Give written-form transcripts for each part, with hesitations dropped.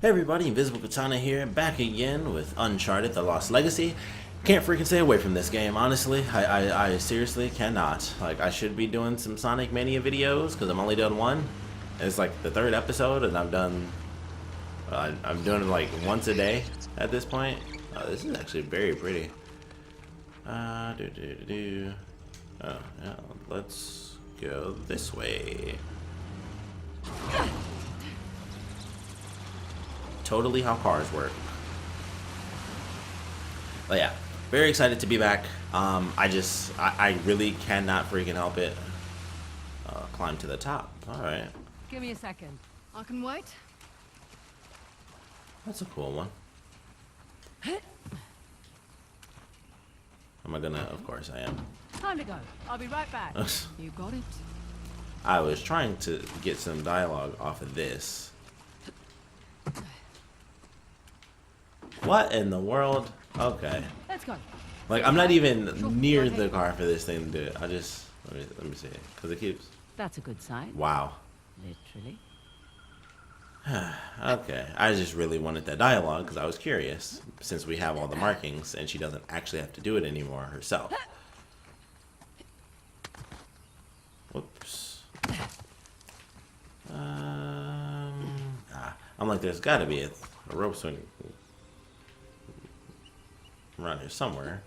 Hey everybody, Invisiblekatana here, back again with Uncharted: The Lost Legacy. Can't freaking stay away from this game, honestly. I seriously cannot. Like, I should be doing some Sonic Mania videos, because I'm only done one. It's like the third episode, and I've done... I'm doing it like once a day at this point. This is actually very pretty. Oh, yeah, let's go this way. Totally how cars work. But yeah, very excited to be back. I really cannot freaking help it. Climb to the top. All right. Give me a second. I can wait. That's a cool one. Am I gonna? Of course I am. Time to go. I'll be right back. You got it. I was trying to get some dialogue off of this. What in the world? Okay. Let's go. Like, I'm not even near the car for this thing to do it. I just let me see it, because it keeps. That's a good sign. Wow. Literally. Okay. I just really wanted that dialogue because I was curious, since we have all the markings and she doesn't actually have to do it anymore herself. Whoops. I'm like, there's got to be a rope swing around here somewhere.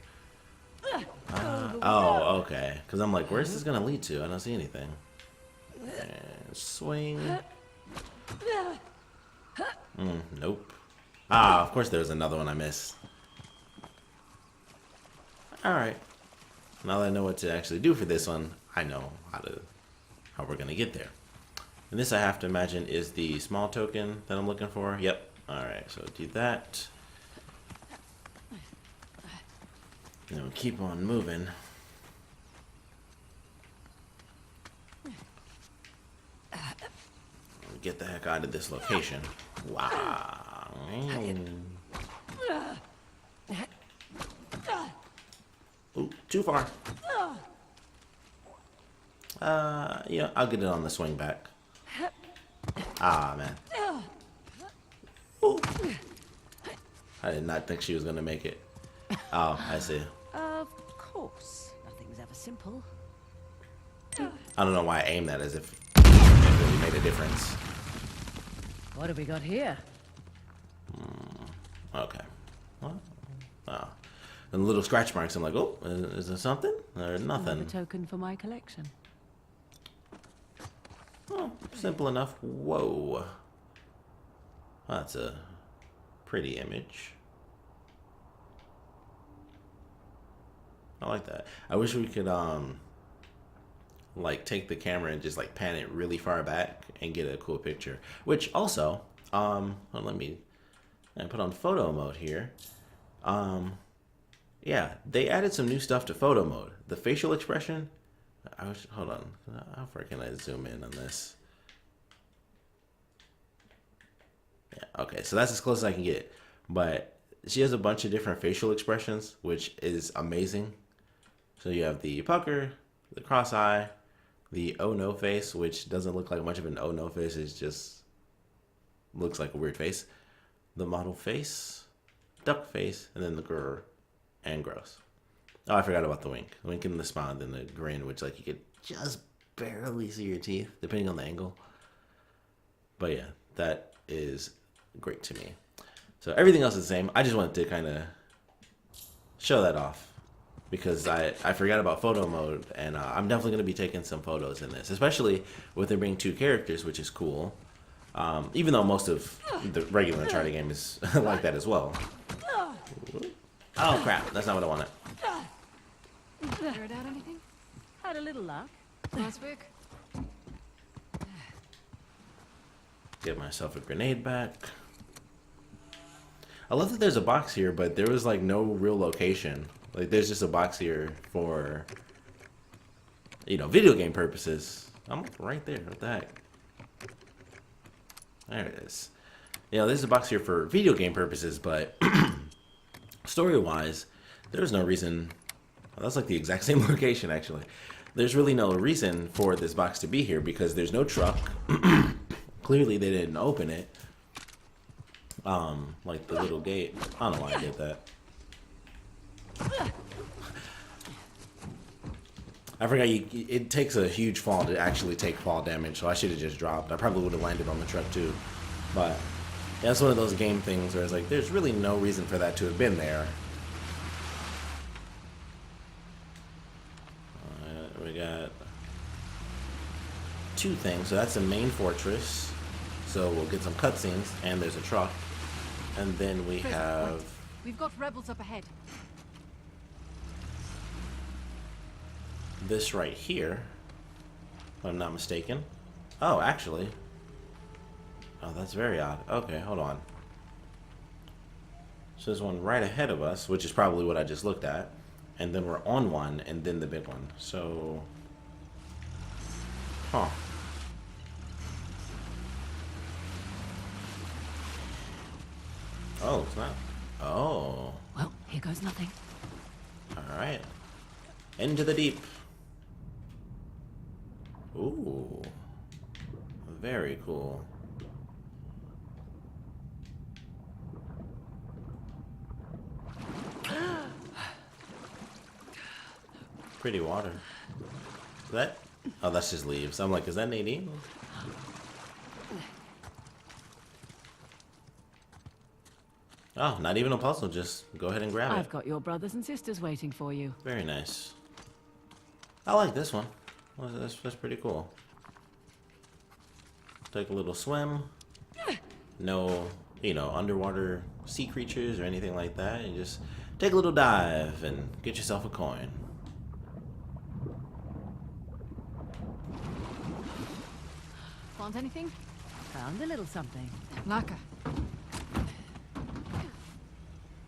Oh, okay. Because I'm like, where's this gonna lead to? I don't see anything. And swing. Nope. Of course there's another one I missed. Alright. Now that I know what to actually do for this one, I know how we're gonna get there. And this, I have to imagine, is the small token that I'm looking for. Yep. Alright, so do that. And we'll keep on moving. Get the heck out of this location. Wow. Ooh, too far. Yeah, I'll get it on the swing back. Ah, man. Ooh. I did not think she was gonna make it. Oh, I see. Of course. Nothing's ever simple. I don't know why I aimed that as if it really made a difference. What have we got here? Okay. What? Oh. And the little scratch marks, I'm like, oh, is there something? Or nothing? A token for my collection. Oh, simple enough. Whoa. That's a pretty image. I like that. I wish we could like take the camera and just like pan it really far back and get a cool picture. Which also, well, let me put on photo mode here. Yeah, they added some new stuff to photo mode. The facial expression. Hold on. How far can I zoom in on this? Yeah, okay, so that's as close as I can get. But she has a bunch of different facial expressions, which is amazing. So you have the pucker, the cross eye, the oh no face, which doesn't look like much of an oh no face. It just looks like a weird face. The model face, duck face, and then the grr and gross. Oh, I forgot about the wink. The wink and the smile, and then the grin, which like you could just barely see your teeth, depending on the angle. But yeah, that is great to me. So everything else is the same. I just wanted to kind of show that off, because I forgot about photo mode, and I'm definitely going to be taking some photos in this, especially with there being two characters, which is cool. Even though most of the regular Uncharted game is like that as well. Oh crap, that's not what I wanted. Figured out anything? Had a little luck. Last week? Get myself a grenade back. I love that there's a box here, but there was like no real location. Like, there's just a box here for, you know, video game purposes. I'm right there. What the heck? There it is. You know, there's a box here for video game purposes, but story-wise, there's no reason. Well, that's like the exact same location, actually. There's really no reason for this box to be here because there's no truck. Clearly, they didn't open it. Like the little gate. I don't know why I did that. I forgot it takes a huge fall to actually take fall damage, so I should have just dropped. I probably would have landed on the truck too. But that's one of those game things where it's like, there's really no reason for that to have been there. We got 2 things. So that's the main fortress. So we'll get some cutscenes, and there's a truck. And then we have... We've got rebels up ahead. this right here, if I'm not mistaken. Oh, actually. Oh, that's very odd. Okay, hold on. So there's one right ahead of us, which is probably what I just looked at. And then we're on one, and then the big one. So... huh. Oh, it's not. Oh. Well, here goes nothing. Alright. Into the deep. Ooh. Very cool. Pretty water. Is that? Oh, that's just leaves. I'm like, is that Nadine? Oh, not even a puzzle. Just go ahead and grab it. I've got your brothers and sisters waiting for you. Very nice. I like this one. Well, that's pretty cool. Take a little swim. No, you know, underwater sea creatures or anything like that. You just take a little dive and get yourself a coin. Found anything? Found a little something. Laka.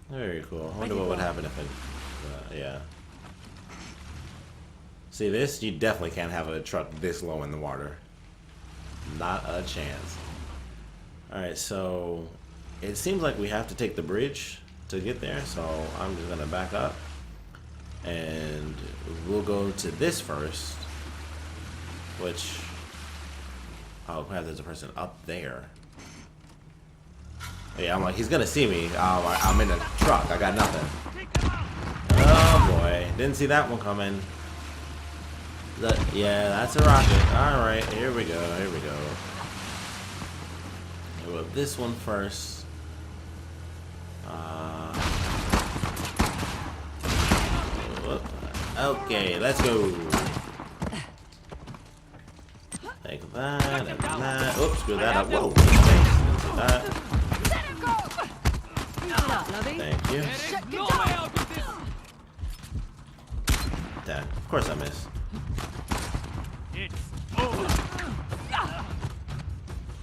Very cool. I wonder what would happen if it... yeah. See this? You definitely can't have a truck this low in the water. Not a chance. Alright, so... it seems like we have to take the bridge to get there, so I'm just gonna back up. And we'll go to this first. Which... oh crap, there's a person up there. Yeah, I'm like, he's gonna see me. I'm in a truck. I got nothing. Oh boy, didn't see that one coming. Yeah, that's a rocket. All right, here we go. Here we go. Well, this one first. Okay, let's go. Take that and that. Oops, screw that up. Whoa. That. Thank you. Damn, of course I missed.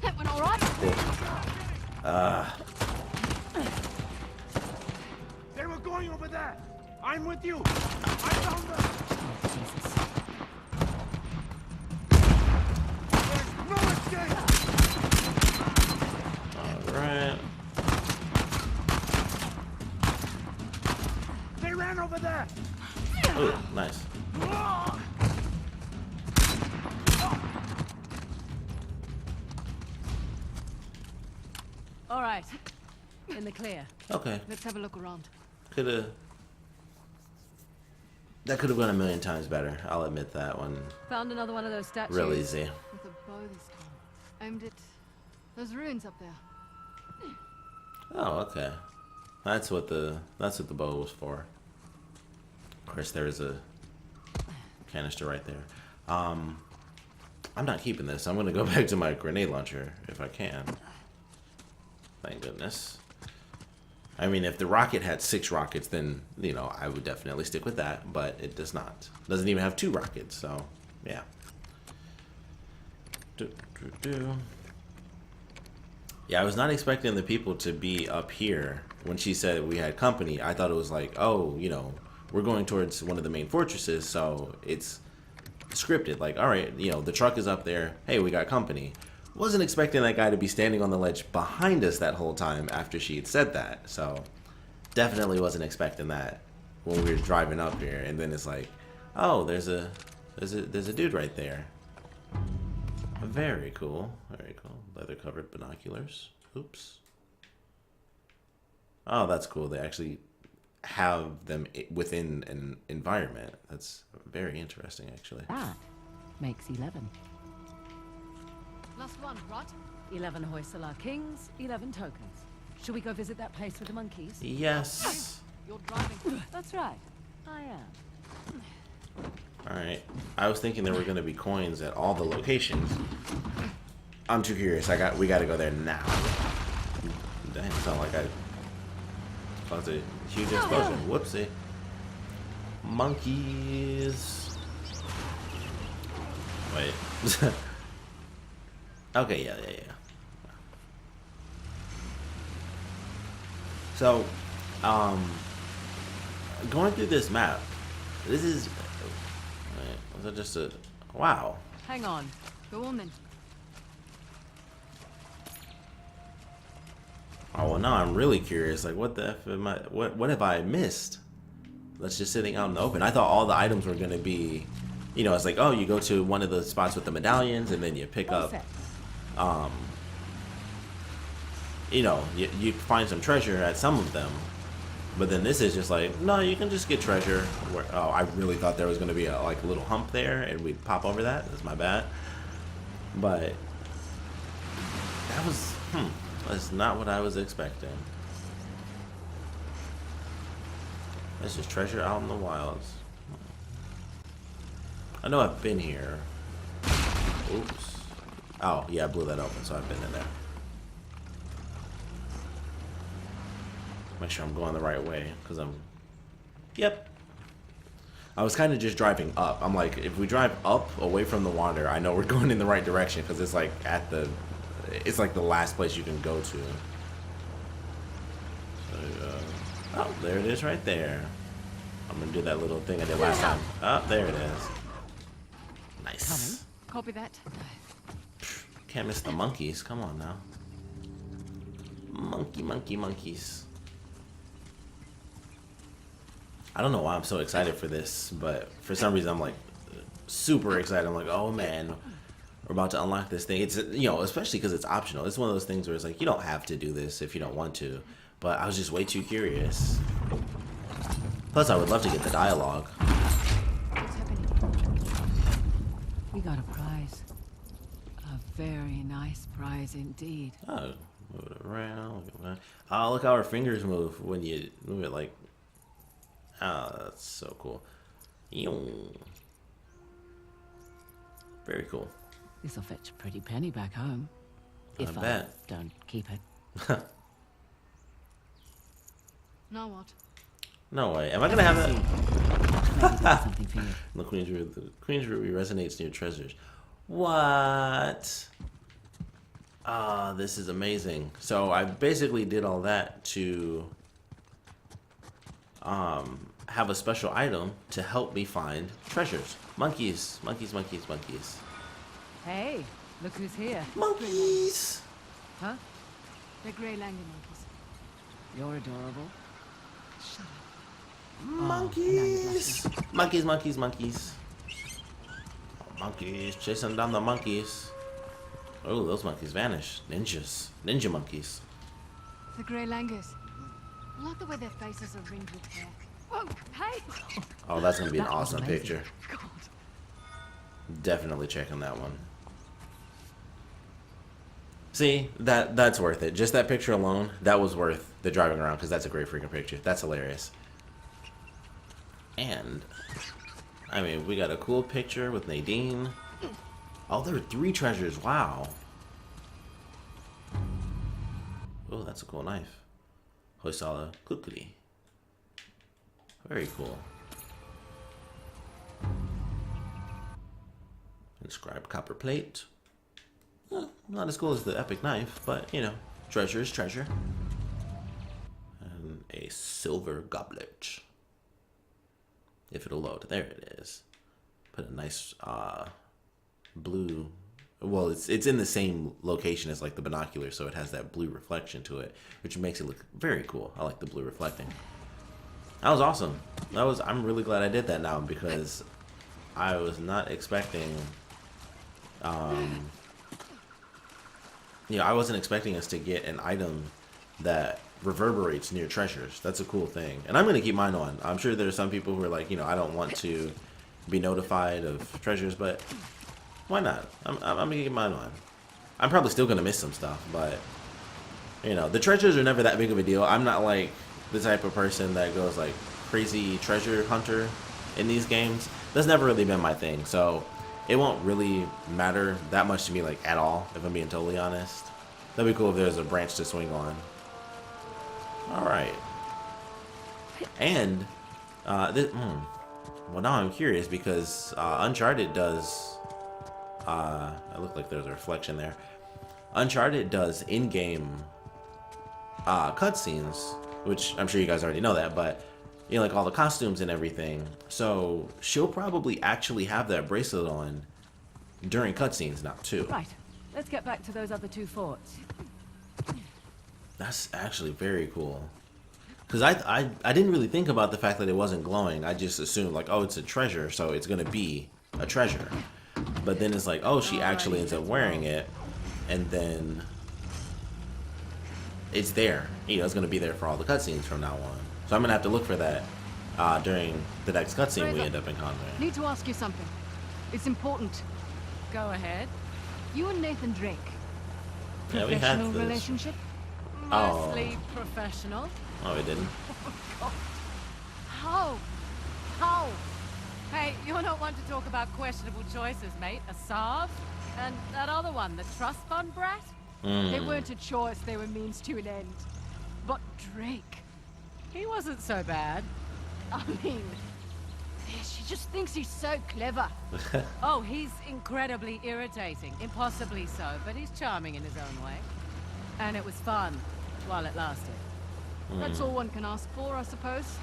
That went all right. They were going over there. I'm with you. I found them. There's no escape. All right. They ran over there. Ooh, nice. All right. In the clear. Okay. Let's have a look around. That could have gone a million times better. I'll admit that one. Found another one of those statues. Real easy. With a bow this time. Aimed at those ruins up there. Oh, okay. That's what the bow was for. Of course, there's a canister right there. I'm not keeping this. I'm gonna go back to my grenade launcher if I can. Thank goodness. I mean, if the rocket had 6 rockets, then, you know, I would definitely stick with that, but it does not. It doesn't even have 2 rockets, so, yeah. Yeah, I was not expecting the people to be up here. When she said we had company, I thought it was like, oh, you know, we're going towards one of the main fortresses, so it's scripted. Like, all right, you know, the truck is up there. Hey, we got company. Wasn't expecting that guy to be standing on the ledge behind us that whole time after she had said that. So definitely wasn't expecting that when we were driving up here. And then it's like, oh, there's a dude right there. Very cool. Very cool. Leather covered binoculars. Oops. Oh, that's cool. They actually have them within an environment. That's very interesting, actually. That makes 11. Last one, Rod. 11 Hoysala kings, 11 tokens. Should we go visit that place with the monkeys? Yes. You're driving. That's right. I am. All right. I was thinking there were going to be coins at all the locations. I'm too curious. We got to go there now. Damn, it sounded like I caused a huge explosion. Whoopsie. Monkeys. Wait. Okay, yeah. So, going through this map, this is. Wait, was it just a? Wow. Hang on. Go on then. Oh well, now I'm really curious. Like, what the f am I? What have I missed? That's just sitting out in the open. I thought all the items were gonna be, you know, it's like, oh, you go to one of the spots with the medallions, and then you pick up, you know, you find some treasure at some of them. But then this is just like, no, you can just get treasure. Oh, I really thought there was gonna be a little hump there, and we'd pop over that. That's my bad. But that was, that's not what I was expecting. That's just treasure out in the wilds. I know I've been here. Oops. Oh, yeah, I blew that open, so I've been in there. Make sure I'm going the right way, because I'm... Yep. I was kind of just driving up. I'm like, if we drive up, away from the water, I know we're going in the right direction, because it's like at the... It's like the last place you can go to. So, oh, there it is right there. I'm going to do that little thing I did last time. Oh, there it is. Nice. Copy that. Can't miss the monkeys. Come on now. Monkeys. I don't know why I'm so excited for this, but for some reason I'm like super excited. I'm like, oh man, we're about to unlock this thing. It's, you know, especially because it's optional. It's one of those things where it's like, you don't have to do this if you don't want to, but I was just way too curious. Plus, I would love to get the dialogue. What's happening? We got a prize. A very nice prize indeed. Oh, move it around. Look at that. Oh, look how our fingers move when you move it like. Oh, that's so cool. Very cool. This'll fetch a pretty penny back home. I If I bet. don't keep it. Now what? No way. Am I gonna have that? Maybe there's something for you. The Queen's Ruby resonates near treasures. What? Ah, this is amazing. So I basically did all that to have a special item to help me find treasures. Monkeys. Hey, look who's here. Monkeys. Huh? They're grey langur monkeys. You're adorable. Shut up. Monkeys. Monkeys. Monkeys. Chasing down the monkeys. Oh, those monkeys vanished. Ninja monkeys. The grey langurs. I like the way their faces are ringed with hair. Whoa, hey! Oh, that's gonna be an That was awesome amazing. picture. God. Definitely checking that one. See, that's worth it. Just that picture alone, that was worth the driving around, because that's a great freaking picture. That's hilarious. And, I mean, we got a cool picture with Nadine. Oh, there are 3 treasures. Wow. Oh, that's a cool knife. Hoysala Kukuri. Very cool. Inscribed copper plate. Not as cool as the epic knife, but, you know, treasure is treasure. And a silver goblet. If it'll load. There it is. Put a nice blue... Well, it's in the same location as, like, the binoculars, so it has that blue reflection to it, which makes it look very cool. I like the blue reflecting. That was awesome. I'm really glad I did that now, because I was not expecting... you know, I wasn't expecting us to get an item that reverberates near treasures. That's a cool thing, and I'm gonna keep mine on. I'm sure there's some people who are like, I don't want to be notified of treasures, but why not? I'm gonna keep mine on. I'm probably still gonna miss some stuff, but the treasures are never that big of a deal. I'm not like the type of person that goes like crazy treasure hunter in these games. That's never really been my thing, so it won't really matter that much to me, like, at all, if I'm being totally honest. That'd be cool if there's a branch to swing on. Alright. And, well, now I'm curious because Uncharted does, it looked like there's a reflection there. Uncharted does in-game cutscenes, which I'm sure you guys already know that, but, like all the costumes and everything. So, she'll probably actually have that bracelet on during cutscenes now, too. Right. Let's get back to those other 2 forts. That's actually very cool. Because I didn't really think about the fact that it wasn't glowing. I just assumed, like, oh, it's a treasure, so it's going to be a treasure. But then it's like, oh, she actually ends up wearing it, and then it's there. It's going to be there for all the cutscenes from now on. So I'm going to have to look for that during the next cutscene we end up encountering. Need to ask you something. It's important. Go ahead. You and Nathan Drake. Yeah, we had Professional this. relationship? Mostly professional. Oh, we didn't. How? How? Hey, you're not one to talk about questionable choices, mate. Asav? And that other one, the trust fund brat? They weren't a choice, they were means to an end. But Drake, He wasn't so bad. I mean, she just thinks he's so clever. Oh, he's incredibly irritating. Impossibly so, but he's charming in his own way. And it was fun, while it lasted. That's all one can ask for, I suppose.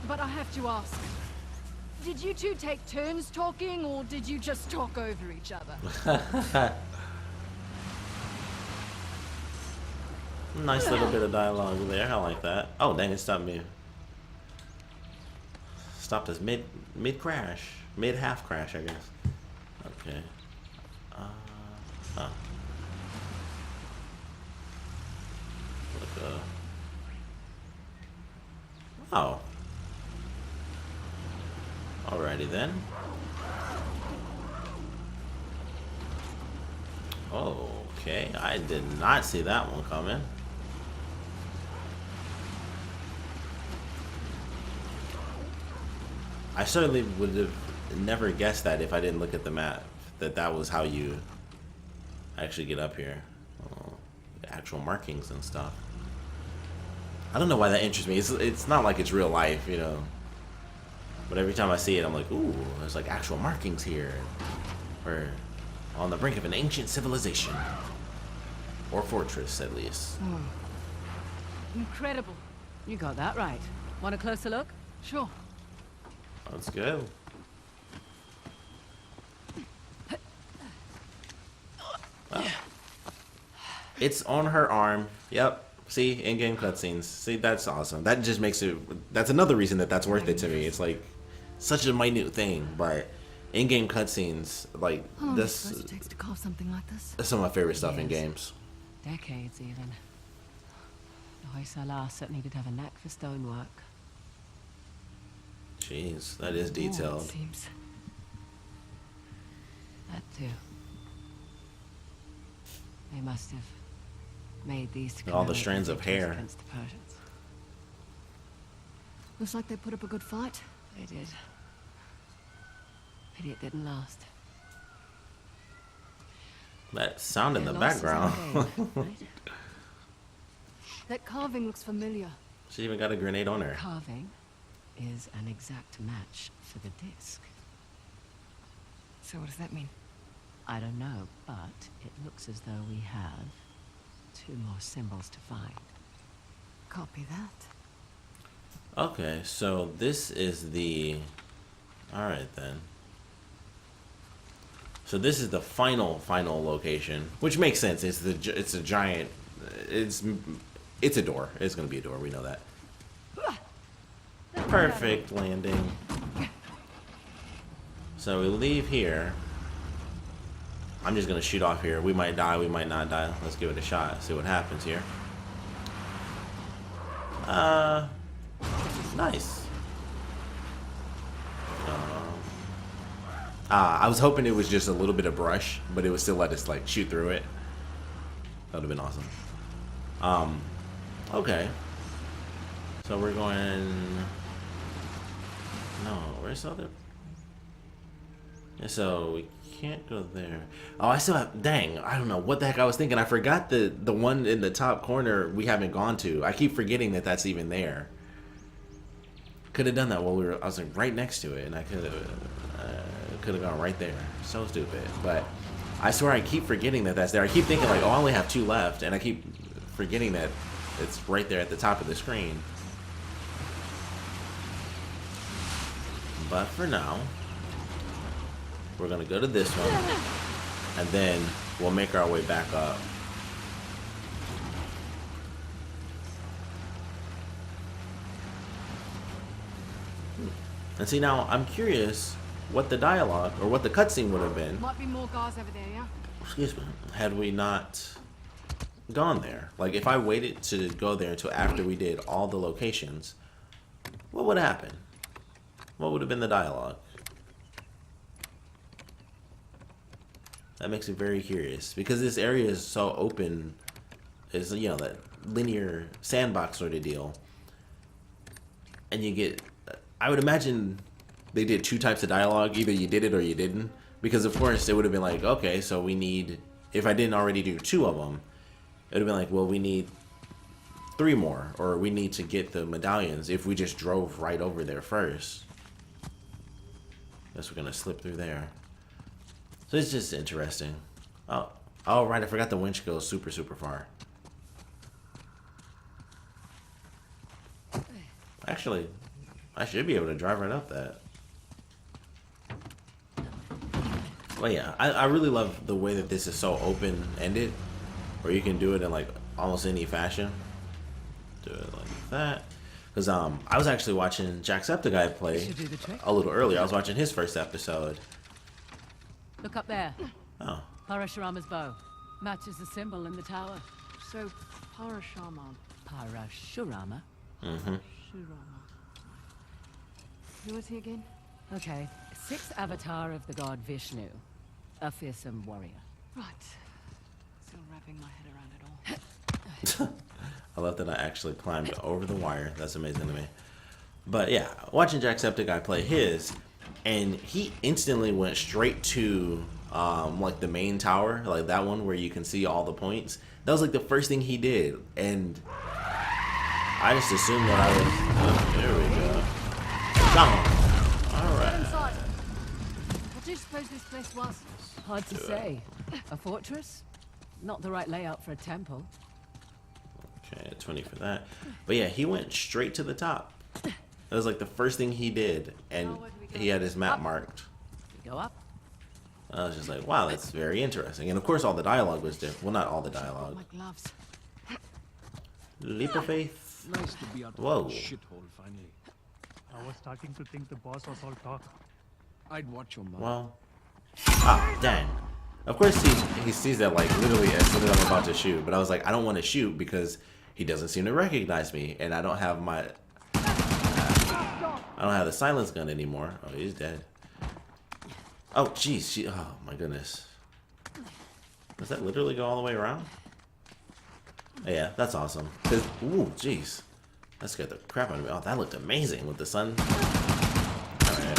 But I have to ask, did you two take turns talking, or did you just talk over each other? Nice little bit of dialogue there. I like that. Oh, dang, it stopped me. Stopped us mid-crash. Mid-half crash, I guess. Okay. Huh. Look, oh. Alrighty then. Okay, I did not see that one coming. I certainly would have never guessed that if I didn't look at the map, that was how you actually get up here. Oh, the actual markings and stuff. I don't know why that interests me. It's not like it's real life, But every time I see it, I'm like, ooh, there's like actual markings here. We're on the brink of an ancient civilization. Or fortress, at least. Incredible. You got that right. Want a closer look? Sure. Let's go. Oh. It's on her arm. Yep. See, in-game cutscenes. See, that's awesome. That just makes it... That's another reason that's worth it to me. It's like such a minute thing, but in-game cutscenes, like How long this... do you suppose it takes to carve something like this? That's some of my favorite stuff in games. Decades, even. The Hoysala certainly did have a knack for stonework. Jeez, that is More, detailed. it seems. That too. They must have made these to All the commemorate strands their of victories hair. against the Persians. Looks like they put up a good fight. They did. Pity it didn't last. That sound in the Their loss is background. unpaid, right? That carving looks familiar. She even got a grenade on her. Carving is an exact match for the disc. So what does that mean? I don't know, but it looks as though we have 2 more symbols to find. Copy that. Okay, so this is the... Alright then. So this is the final location, which makes sense. It's a giant... It's a door. It's gonna be a door, we know that. Perfect landing. So we leave here. I'm just gonna shoot off here. We might die, we might not die. Let's give it a shot, see what happens here. nice. I was hoping it was just a little bit of brush, but it would still let us like shoot through it. That would have been awesome. Okay. So we're going. No, where's the other? Yeah, so we can't go there. Oh, I still have. Dang, I don't know what the heck I was thinking. I forgot the one in the top corner we haven't gone to. I keep forgetting that that's even there. Could have done that while we were. I was like right next to it, and I could have gone right there. So stupid. But I swear I keep forgetting that that's there. I keep thinking like, oh, I only have 2 left, and I keep forgetting that it's right there at the top of the screen. But for now, we're gonna go to this one, and then we'll make our way back up. And see, now I'm curious what the dialogue or what the cutscene would have been. Might be more guys over there, yeah? Excuse me. Had we not gone there, like if I waited to go there until after we did all the locations, what would happen? What would have been the dialogue? That makes me very curious because this area is so open. It's, you know, that linear sandbox sort of deal, and you get. I would imagine they did 2 types of dialogue. Either you did it or you didn't. Because of course it would have been like, okay, so we need, if I didn't already do 2 of them, it would have been like, well, we need 3 more, or we need to get the medallions if we just drove right over there first. Guess we're gonna slip through there. So it's just interesting. Oh right, I forgot the winch goes super, super far. Actually, I should be able to drive right up that. Well, yeah, I really love the way that this is so open-ended, where you can do it in like almost any fashion. Do it like that. Because I was actually watching Jacksepticeye play a little earlier. I was watching his first episode. Look up there. Oh. Parashurama's bow. Matches the symbol in the tower. So, Parashurama. Parashurama? Mm-hmm. Shurama. Who was he again? Okay. 6th avatar of the god Vishnu. A fearsome warrior. Right. Still wrapping my head around it all. I love that I actually climbed over the wire. That's amazing to me. But yeah, watching Jacksepticeye play his, and he instantly went straight to like the main tower, like that one where you can see all the points. That was like the first thing he did, and I just assumed that I was. Oh, there we go. All right. Inside. What do you suppose this place was? Hard to say. A fortress? Not the right layout for a temple. Okay, 20 for that. But yeah, he went straight to the top. That was like the first thing he did, and he had his map marked. We go up. I was just like, wow, that's very interesting. And of course, all the dialogue was different. Well, not all the dialogue. My gloves. Leap of faith. Nice to be out of Whoa. that shithole finally. I was starting to think the boss was all talk. I'd watch your mouth. Well, dang. Of course, he sees that like literally as soon as I'm about to shoot. But I was like, I don't want to shoot because he doesn't seem to recognize me, and I don't have my. I don't have the silence gun anymore. Oh, he's dead. Oh, jeez. Oh, my goodness. Does that literally go all the way around? Oh, yeah, that's awesome. Ooh, jeez. That scared the crap out of me. Oh, that looked amazing with the sun. Alright.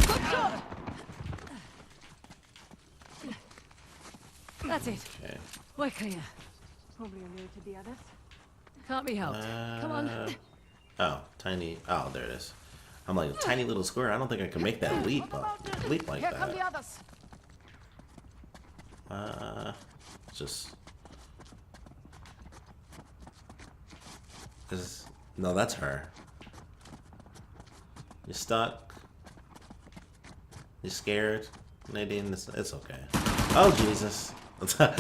That's it. Okay. We're clear. Probably alluded to the others. Can't be helped. Come on. Oh, tiny. Oh, there it is. I'm like a tiny little square. I don't think I can make that leap like Here come the that. others. Just. No, that's her. You're stuck. You're scared, Nadine. It's okay. Oh Jesus! If I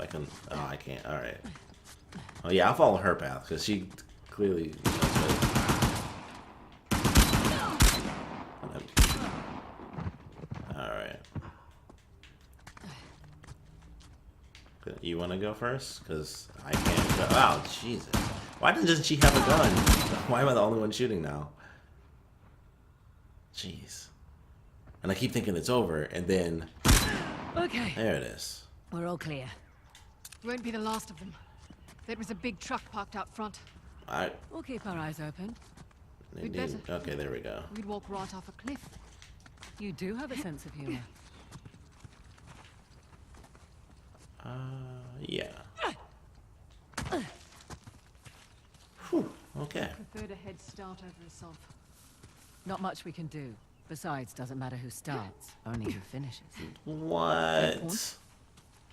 can. Oh, I can't. All right. Oh yeah, I'll follow her path because she clearly. All right. You want to go first? Because I can't go. Oh Jesus! Why doesn't she have a gun? Why am I the only one shooting now? Jeez. And I keep thinking it's over, and then Okay, there it is. we're all clear. Won't be the last of them. There was a big truck parked out front. We'll keep our eyes open. We'd better. Okay, there we go. We'd walk right off a cliff. You do have a sense of humor. Yeah. Whew, okay. Preferred a head start over a solve. Not much we can do. Besides, doesn't matter who starts, only who finishes. What?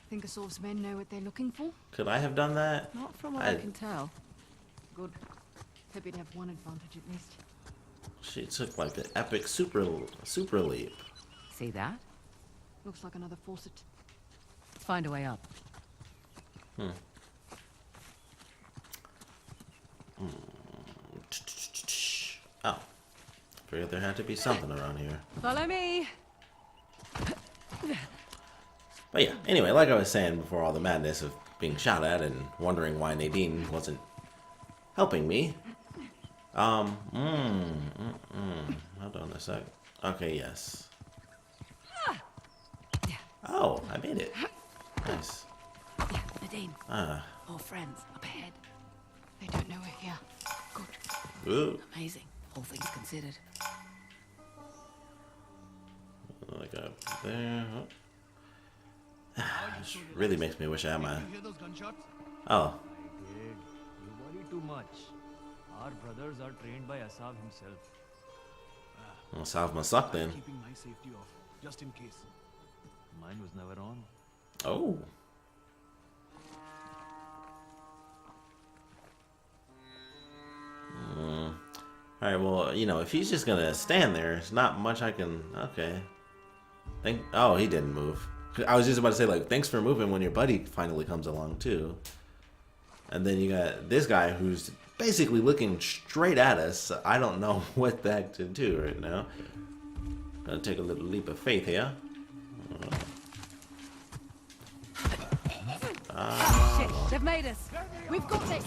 Think Assault's men know what they're looking for? Could I have done that? Not from what I can tell. Good. Hope you'd have one advantage at least. She took like an epic super leap. See that? Looks like another faucet. Let's find a way up. Oh. Figured there had to be something around here. Follow me! But yeah, anyway, like I was saying before all the madness of being shot at and wondering why Nadine wasn't helping me. Hold on a sec. Okay, yes. Oh, I made it. Nice. Nadine, more friends up ahead. They don't know we're here. Good. Ooh. Amazing, all things considered. Like up there. Oh. This really makes me wish I had my. You hear those gunshots? Oh. Did. You worry too much. Our brothers are trained by Asav himself. Well, South must suck then. Keeping my safety off, just in case. Mine was never on. Oh. Alright, well, you know, if he's just gonna stand there, there's not much I can. Okay. Oh, he didn't move. I was just about to say, like, thanks for moving when your buddy finally comes along, too. And then you got this guy who's basically looking straight at us. I don't know what the heck to do right now. Gonna take a little leap of faith here. Shit, they've made us. We've got this!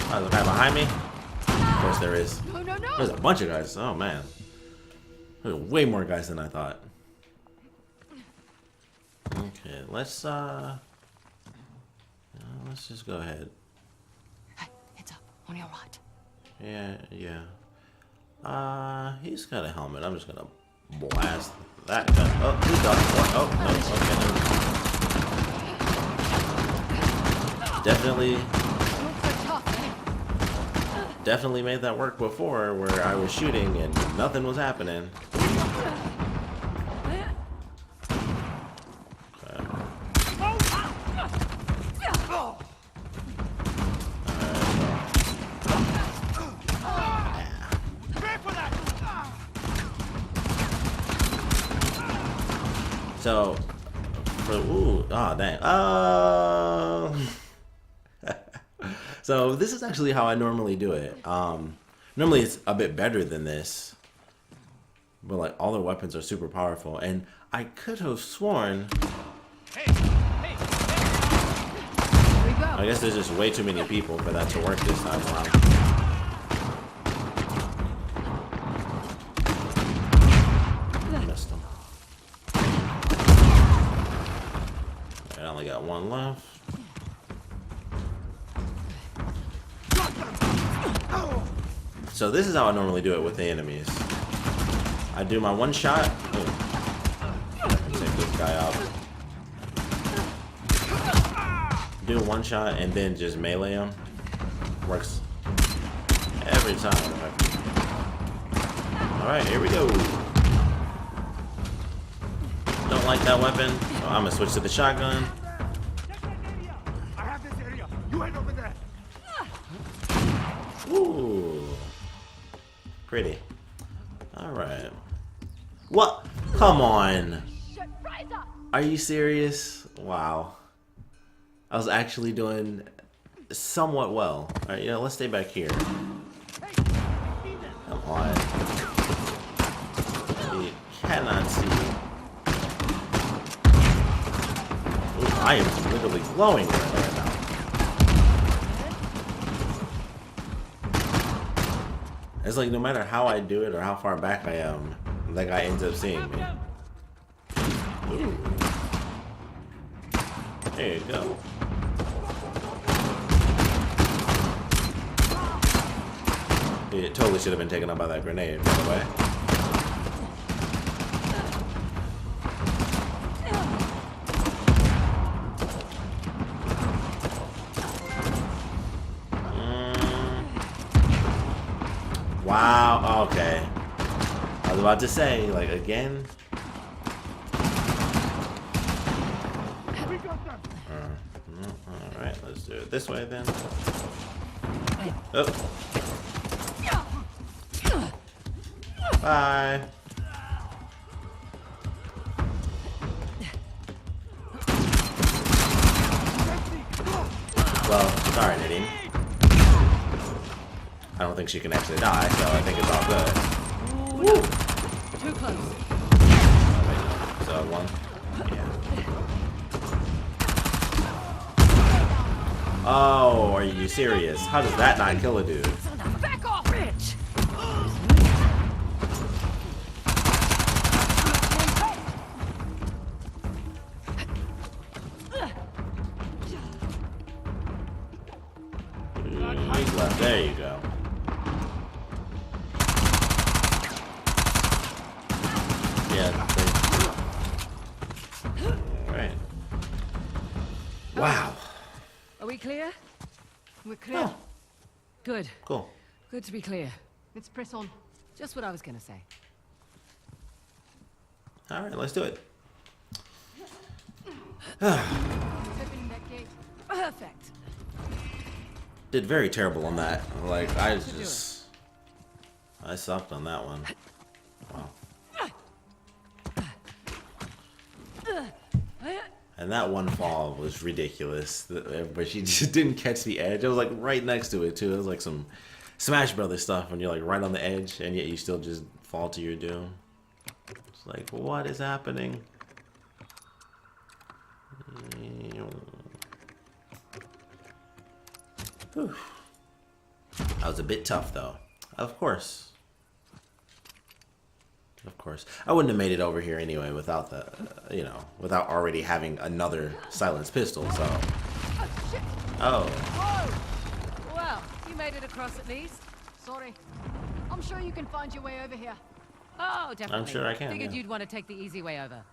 Oh, there's a guy behind me? Of course there is. No, no, no! There's a bunch of guys. Oh, man. There's way more guys than I thought. Okay, let's just go ahead. Hey, heads up. On your right. Yeah. He's got a helmet. I'm just gonna blast that guy. Oh, he's done. Oh, no, okay. Definitely. Not so tough, eh? Definitely made that work before where I was shooting and nothing was happening. So, dang. So this is actually how I normally do it. Normally it's a bit better than this, but like all their weapons are super powerful, and I could have sworn. Here we go. I guess there's just way too many people for that to work this time around. Missed him. I only got one left. So this is how I normally do it with the enemies. I do my one shot. Ooh. Take this guy out. Do one shot and then just melee him. Works every time. Alright, here we go. Don't like that weapon, so I'm gonna switch to the shotgun. I have this area. You head over there. Ooh. Pretty. Alright. What? Come on. Are you serious? Wow. I was actually doing somewhat well. Alright, you know, let's stay back here. Come on. You cannot see. I am literally glowing right now. It's like no matter how I do it or how far back I am, that guy ends up seeing me. Ooh. There you go. It totally should have been taken up by that grenade, by the way. Wow, okay. I was about to say, like, again. Alright, let's do it this way then. Oh. Bye. Well, sorry, Nadine. I don't think she can actually die, so I think it's all good. Ooh, no. Too close. Oh, wait, no. So, one? Yeah. Oh, are you serious? How does that not kill a dude? Back off, Rich! He's left. There you go. Yeah. Alright. Wow. Are we clear? We're clear. Oh. Good. Cool. Good to be clear. Let's press on. Just what I was gonna say. Alright, let's do it. Opening that gate. Perfect. Did very terrible on that. Like, I sucked on that one. Wow. And that one fall was ridiculous. But she just didn't catch the edge. It was like right next to it too. It was like some Smash Brothers stuff when you're like right on the edge and yet you still just fall to your doom. It's like, what is happening? Whew. That was a bit tough though. Of course. Of course. I wouldn't have made it over here anyway without the, you know, without already having another silenced pistol, so. Oh. Whoa! Well, you made it across at least. Sorry. I'm sure you can find your way over here. Oh, definitely. I'm sure I can, Figured yeah. you'd want to take the easy way over.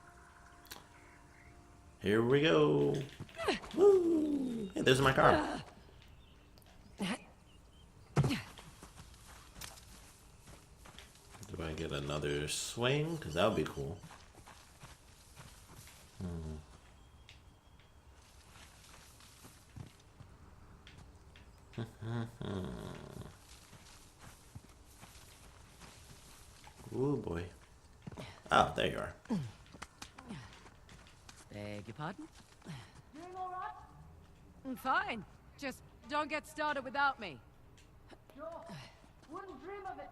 Here we go. Woo! Hey, there's my car. Do I get another swing? Because that would be cool. Ooh, boy. Oh, there you are. Beg your pardon? Doing all right? I'm fine. Just don't get started without me. Sure. Wouldn't dream of it.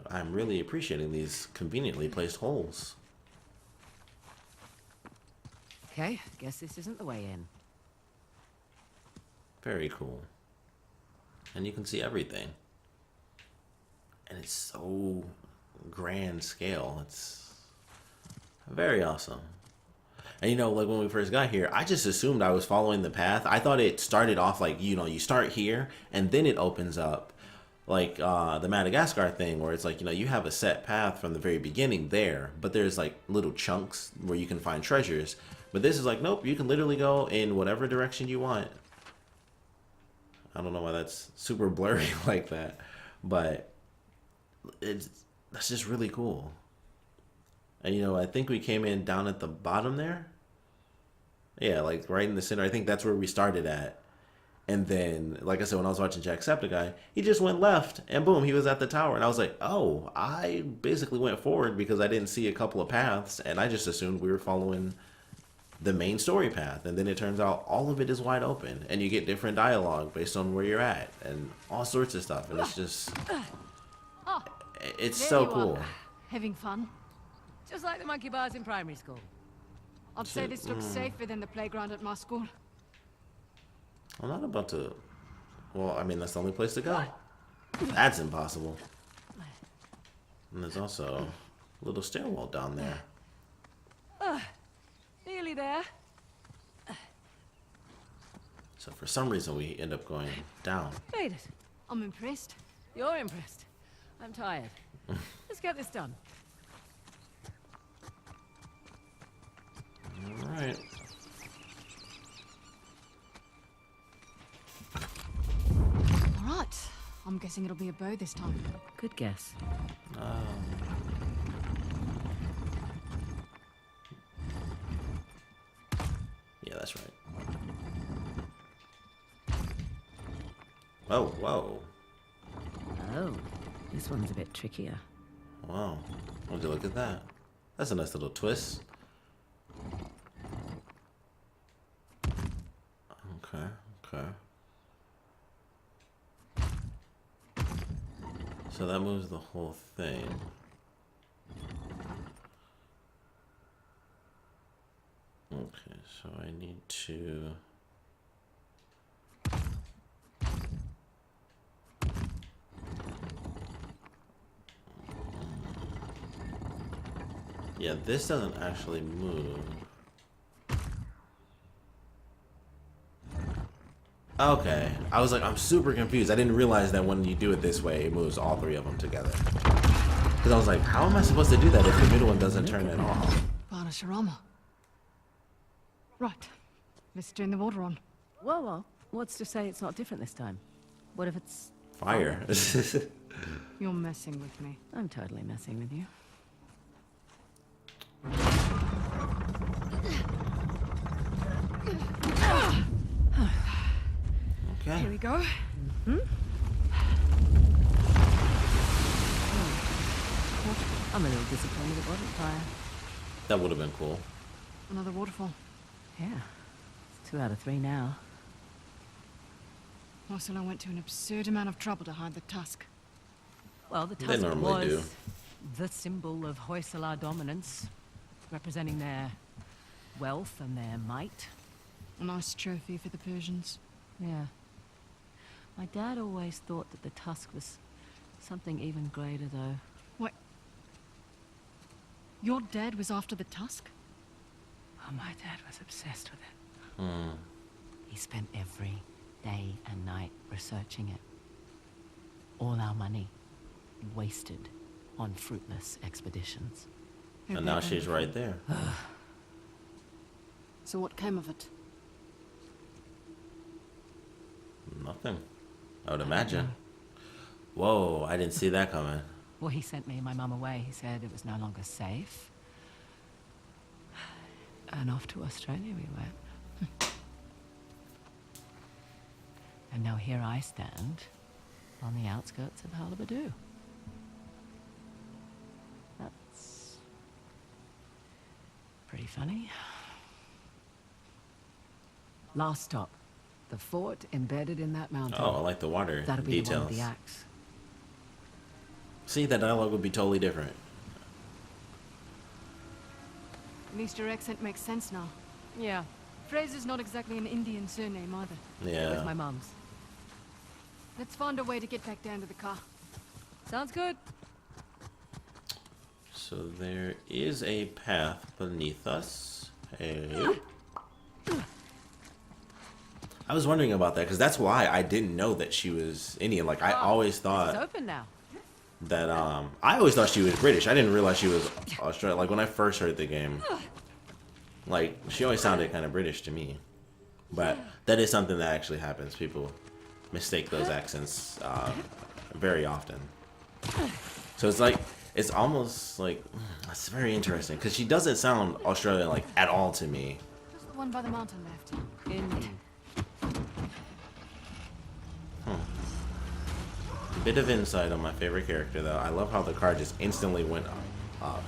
I'm really appreciating these conveniently placed holes. Okay, guess this isn't the way in. Very cool. And you can see everything. And it's so grand scale. It's very awesome. And you know, like when we first got here, I just assumed I was following the path. I thought it started off like, you know, you start here and then it opens up like the Madagascar thing where it's like, you know, you have a set path from the very beginning there, but there's like little chunks where you can find treasures. But this is like, nope, you can literally go in whatever direction you want. I don't know why that's super blurry like that, but that's just really cool. And you know, I think we came in down at the bottom there. Yeah, like right in the center. I think that's where we started at. And then, like I said, when I was watching Jacksepticeye, he just went left and boom, he was at the tower. And I was like, oh, I basically went forward because I didn't see a couple of paths and I just assumed we were following the main story path. And then it turns out all of it is wide open and you get different dialogue based on where you're at and all sorts of stuff. And it's just, Oh, it's there so you cool. are. Having fun? Just like the monkey bars in primary school. I'd say Shit, this looks safer than the playground at my school. I'm not about to. Well, I mean, that's the only place to go. That's impossible. And there's also a little stairwell down there. Nearly there. So for some reason, we end up going down. Made it. I'm impressed. You're impressed. I'm tired. Let's get this done. All right. All right. I'm guessing it'll be a bow this time. Good guess. Yeah, that's right. Whoa, whoa. Oh, this one's a bit trickier. Wow. Would you look at that? That's a nice little twist. Okay, okay. So that moves the whole thing. Okay, so I need to... Yeah, this doesn't actually move. Okay, I was like, I'm super confused. I didn't realize that when you do it this way, it moves all three of them together. Because I was like, how am I supposed to do that if the middle one doesn't turn at all? Banasharama. Right. Let's turn the water on. Well, what's to say it's not different this time? What if it's... Fire. You're messing with me. I'm totally messing with you. Here Okay. we go. I'm a little disappointed it wasn't fire. That would have been cool. Another waterfall. Yeah. It's 2 out of 3 now. Ursula went to an absurd amount of trouble to hide the tusk. Well, the They tusk normally was do. the symbol of Hoysala dominance, representing their wealth and their might. A nice trophy for the Persians. Yeah. My dad always thought that the tusk was something even greater, though. What? Your dad was after the tusk? Oh, my dad was obsessed with it. Hmm. He spent every day and night researching it. All our money wasted on fruitless expeditions. And now she's right there. So what came of it? Nothing. I would imagine. Whoa, I didn't see that coming. Well, he sent me and my mum away. He said it was no longer safe. And off to Australia we went. And now here I stand on the outskirts of Hullabaloo. That's pretty funny. Last stop. The fort embedded in that mountain. Oh, I like the water That'll be the one details. with the axe. See, that dialogue would be totally different. At least your accent makes sense now. Yeah. Fraser's not exactly an Indian surname either. It was Yeah. my mum's. Let's find a way to get back down to the car. Sounds good. So there is a path beneath us. Hey. I was wondering about that because that's why I didn't know that she was Indian. Like I always It's thought open now. that I always thought she was British. I didn't realize she was Australian. Like when I first heard the game, like she always sounded kind of British to me. But that is something that actually happens. People mistake those accents very often. So it's like it's almost like it's very interesting because she doesn't sound Australian like at all to me. Just the one by the mountain left. Indeed. A bit of insight on my favorite character though. I love how the car just instantly went up.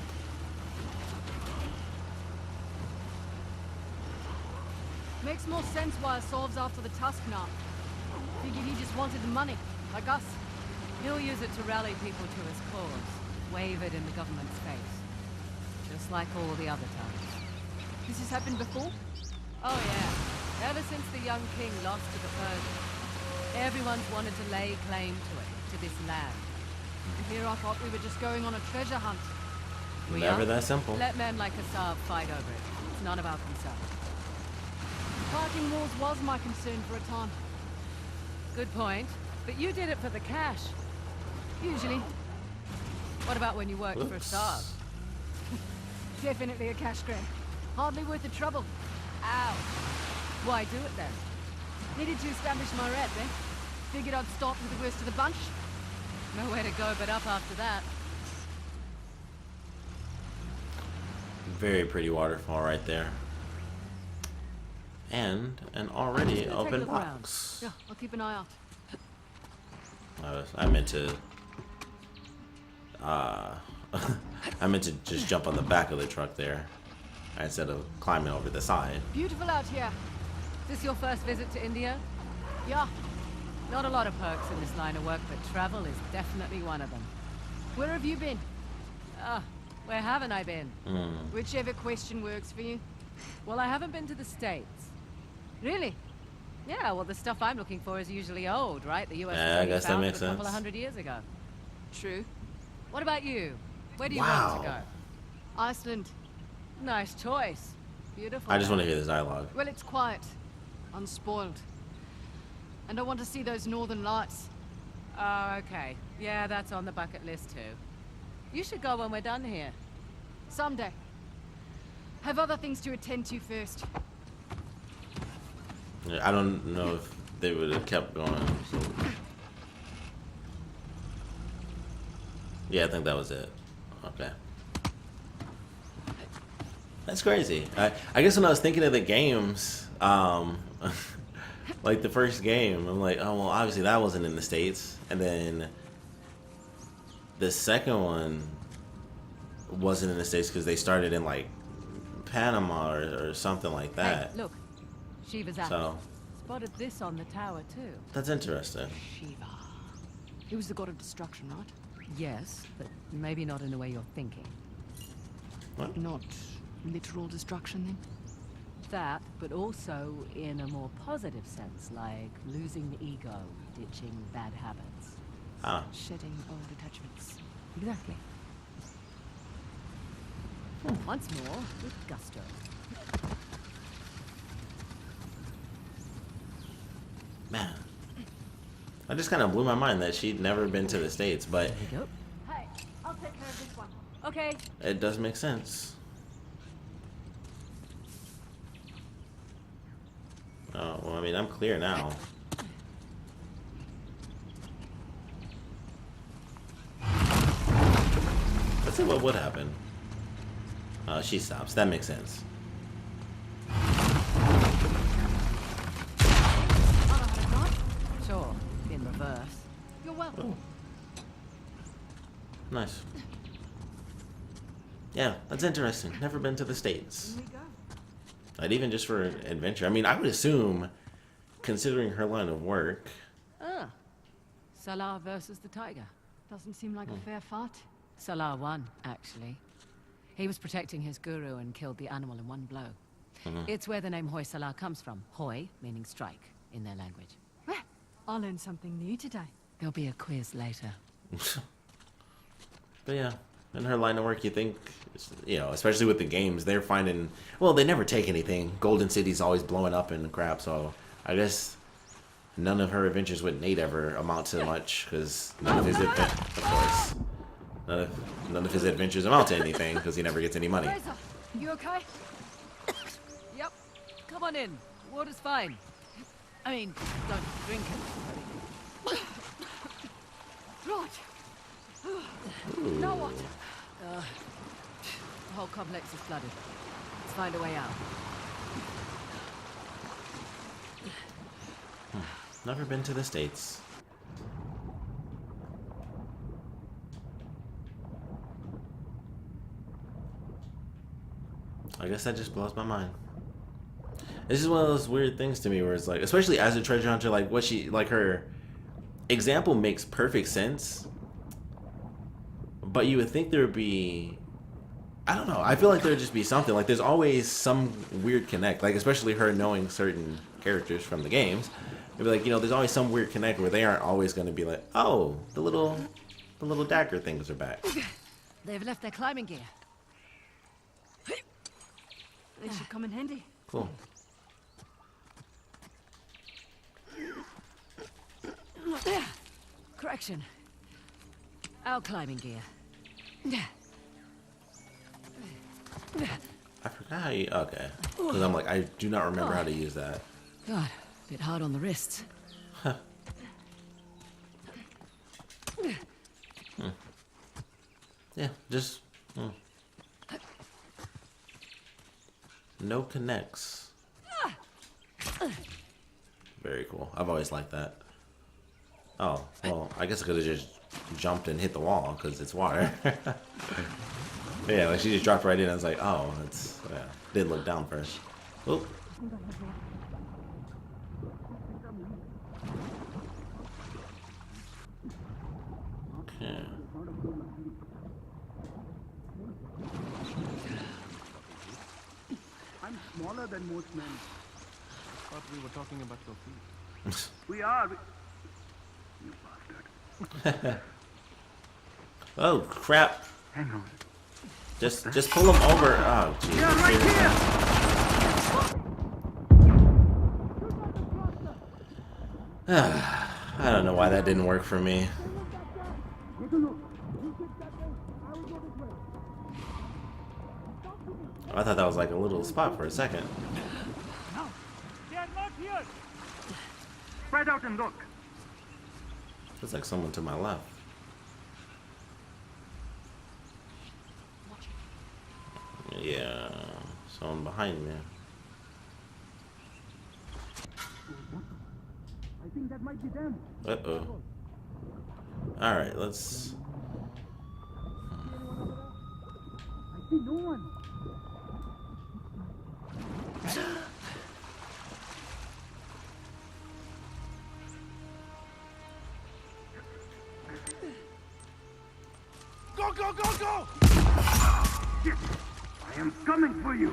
Makes more sense why Asav's after the tusk now. Figured he just wanted the money, like us. He'll use it to rally people to his cause, wave it in the government's face, just like all the other times. This has happened before? Oh yeah. Ever since the young king lost to the Persians, everyone's wanted to lay claim to it, to this land. Here I thought we were just going on a treasure hunt. We Never are. that simple. Let men like Asav fight over it. It's none of our concern. Parking wars was my concern for a time. Good point. But you did it for the cash. Usually. What about when you worked for Oops. Asav? Definitely a cash grab. Hardly worth the trouble. Ow. Why do it then? Needed to establish my rep, eh? Figured I'd start with the worst of the bunch. Nowhere to go but up after that. Very pretty waterfall right there. And an already Just gonna take a open look around. box. Yeah, I'll keep an eye out. I meant to I meant to just jump on the back of the truck there instead of climbing over the side. Beautiful out here. Is this your first visit to India? Yeah. Not a lot of perks in this line of work, but travel is definitely one of them. Where have you been? Where haven't I been? Whichever question works for you. Well, I haven't been to the States. Really? Yeah, well, the stuff I'm looking for is usually old, right? The US Yeah, was I only guess that founded makes a couple of sense. 100 years ago. True. What about you? Where do you Wow. want to go? Iceland. Nice choice. Beautiful. I just want to there. hear this dialogue. Well, it's quiet. Unspoiled. And I want to see those northern lights. Oh, okay. Yeah, that's on the bucket list too. You should go when we're done here. Someday. Have other things to attend to first. I don't know if they would have kept going. So. Yeah, I think that was it. Okay. That's crazy. I guess when I was thinking of the games, like the first game, I'm like, oh, well, obviously that wasn't in the States. And then the second one wasn't in the States because they started in like Panama or something like that. Hey, look. Shiva's out. So Spotted this on the tower too. that's interesting. Shiva. He was the god of destruction, right? Yes, but maybe not in the way you're thinking. Not literal destruction, then? That, but also in a more positive sense, like losing the ego, ditching bad habits. Ah, Shedding old attachments. Exactly. Once more, with gusto. man. That just kind of blew my mind that she'd never been to the States, but There you go. Hey, I'll take care of this one. Okay. it does make sense. Oh, well, I mean, I'm clear now. Let's see what would happen. She stops. That makes sense. Sure. In reverse. You're welcome. Oh. Nice. Yeah, that's interesting. Never been to the States. Here we go. Not even just for adventure. I mean, I would assume, considering her line of work, Ah. Salah versus the tiger. Doesn't seem like a fair fight. Salah won, actually. He was protecting his guru and killed the animal in one blow. It's where the name Hoi Salah comes from. Hoi, meaning strike, in their language. Well, I learned something new today. There'll be a quiz later. But yeah, in her line of work, you think, you know, especially with the games, they're finding, well, they never take anything. Golden City's always blowing up and crap, so I guess none of her adventures with Nate ever amount to much, because none of his, of course, none of his adventures amount to anything, because he never gets any money. Razor, you okay? Yep. Come on in. Water's fine. I mean, don't drink it. Right. Now what? The whole complex is flooded. Let's find a way out. Never been to the States. I guess that just blows my mind. This is one of those weird things to me where it's like, especially as a treasure hunter, like what she, like her example makes perfect sense, but you would think there would be I don't know. I feel like there'd just be something. Like, there's always some weird connect. Like, especially her knowing certain characters from the games. It'd be like, you know, there's always some weird connect where they aren't always going to be like, oh, the little dagger things are back. They've left their climbing gear. They should come in handy. Cool. Correction. Our climbing gear. I forgot how you... Okay. Because I'm like, I do not remember how to use that. God, a bit hard on the wrists. Yeah, just... No connects. Very cool. I've always liked that. Oh, well, I guess I could have just jumped and hit the wall because it's water. Yeah, like she just dropped right in. I was like, oh, it's... Yeah. Didn't look down first. Oop. Okay. I'm smaller than most men. Thought we were talking about your feet. We are. You bastard. Oh, crap. Hang on. Just pull him over. Oh, jeez. Yeah, right here! I don't know why that didn't work for me. I thought that was like a little spot for a second. They are not here. Spread out and look. There's like someone to my left. Yeah, someone behind me. I think that might be them. Uh-oh. Alright, let's... I see no one. Go, go, go, go! Shit! I am coming for you.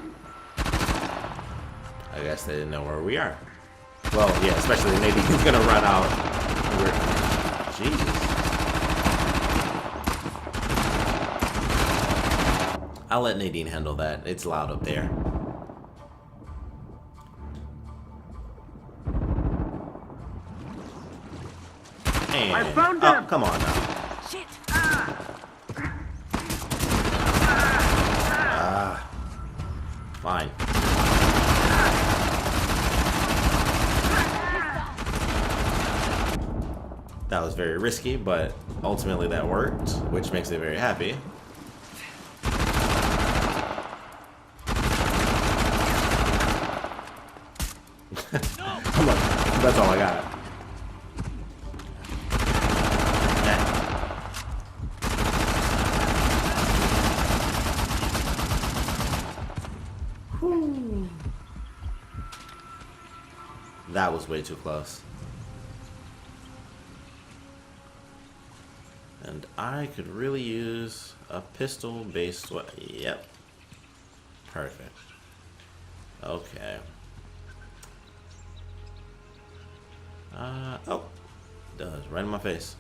I guess they didn't know where we are. Well, yeah, especially maybe he's gonna run out. Jesus. I'll let Nadine handle that. It's loud up there. And, I found oh, them! come on now. Shit! Fine. That was very risky, but ultimately that worked, which makes me very happy. Come on, that's all I got. Whew. That was way too close. And I could really use a pistol-based weapon. Yep. Perfect. Okay. Oh. It does. Right in my face.